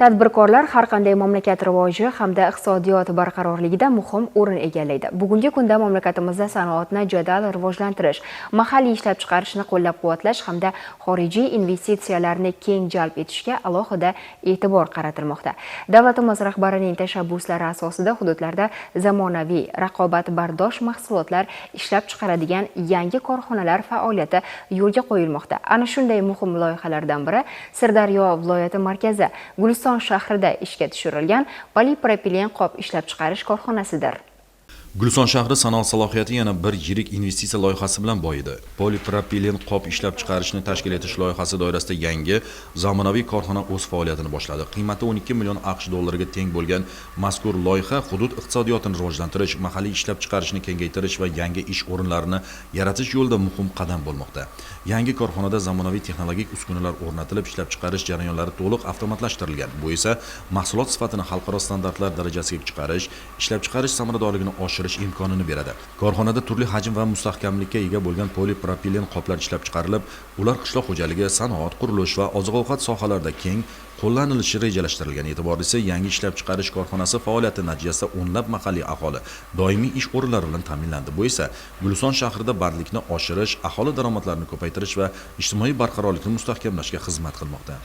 Tadbirkorlar har qanday mamlakat rivoji hamda iqtisodiyot barqarorligida muhim o'rin egallaydi. Bugungi kunda mamlakatimizda sanoatni jadal rivojlantirish, mahalliy ishlab chiqarishni qo'llab-quvvatlash hamda xorijiy investitsiyalarni keng jalb etishga alohida e'tibor qaratilmoqda. Davlatimiz rahbarining tashabbuslari asosida hududlarda zamonaviy, raqobatbardosh mahsulotlar ishlab chiqaradigan yangi korxonalar faoliyati yo'lga qo'yilmoqda. Ana shunday muhim loyihalardan biri Sirdaryo viloyati markazi Guliston shahrida ishga tushirilgan polipropilen qop ishlab chiqarish korxonasidir. Guliston shahri sanoat salohiyati yana bir yirik investitsiya loyihasi bilan boyidi. Polipropilen qop ishlab chiqarishni tashkil etish loyihasi doirasida yangi zamonaviy korxona o'z faoliyatini boshladi. Qiymati 12 million AQSh dollariga teng bo'lgan mazkur loyiha hudud iqtisodiyotini rivojlantirish, mahalliy ishlab chiqarishni kengaytirish va yangi ish o'rinlarini yaratish yo'lida muhim qadam bo'lmoqda. Yangi korxonada zamonaviy texnologik uskunalar o'rnatilib, ishlab chiqarish jarayonlari to'liq avtomatlashtirilgan. Bu esa mahsulot sifatini xalqaro standartlar darajasiga chiqarish, ishlab chiqarish samaradorligini oshirish imkonini beradi. Korxonada turli hajm va mustahkamlikka ega bo'lgan polipropilen qoplar ishlab chiqarilib, ular qishloq xo'jaligi, sanoat, qurilish va oziq-ovqat sohalarida keng qo'llanilishi rejalashtirilgan. E'tiborlisi, yangi ishlab chiqarish korxonasi faoliyati natijasida o'nlab mahalliy aholi doimiy ish o'rinlari bilan ta'minlandi. Bu esa Guliston shahrida bandlikni oshirish, aholi daromadlarini ko'paytirish va ijtimoiy barqarorlikni mustahkamlashga xizmat qilmoqda.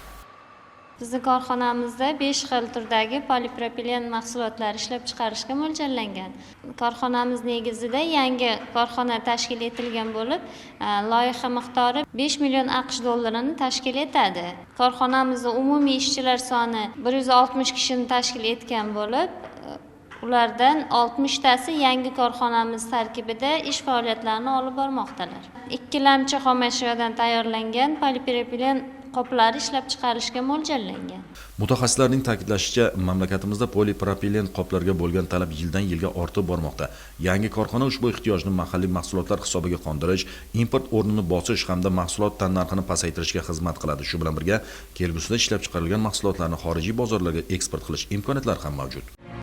Bizning korxonamizda 5 xil turdagi polipropilen mahsulotlar ishlab chiqarishga mo'ljallangan. Korxonamiz negizida yangi korxona tashkil etilgan bo'lib, loyiha miqdori 5 million AQSh dollarini tashkil etadi. Korxonamizda umumiy ishchilar soni 160 kishini tashkil etgan bo'lib, ulardan 60 tasi yangi korxonamiz tarkibida ish faoliyatlarini olib bormoqdalar. Ikkilamchi xomashyodan tayyorlangan polipropilen qoplari ishlab chiqarishga mo'ljallangan. Mutaxassislarning ta'kidlashicha, mamlakatimizda polipropilen qoplarga bo'lgan talab yildan-yilga ortib bormoqda. Yangi korxona ushbu ehtiyojni mahalliy mahsulotlar hisobiga qondirish, import o'rnini bosish hamda mahsulot tannarxini pasaytirishga xizmat qiladi. Shu bilan birga, kelgusida ishlab chiqarilgan mahsulotlarni xorijiy bozorlarga eksport qilish imkoniyatlari ham mavjud.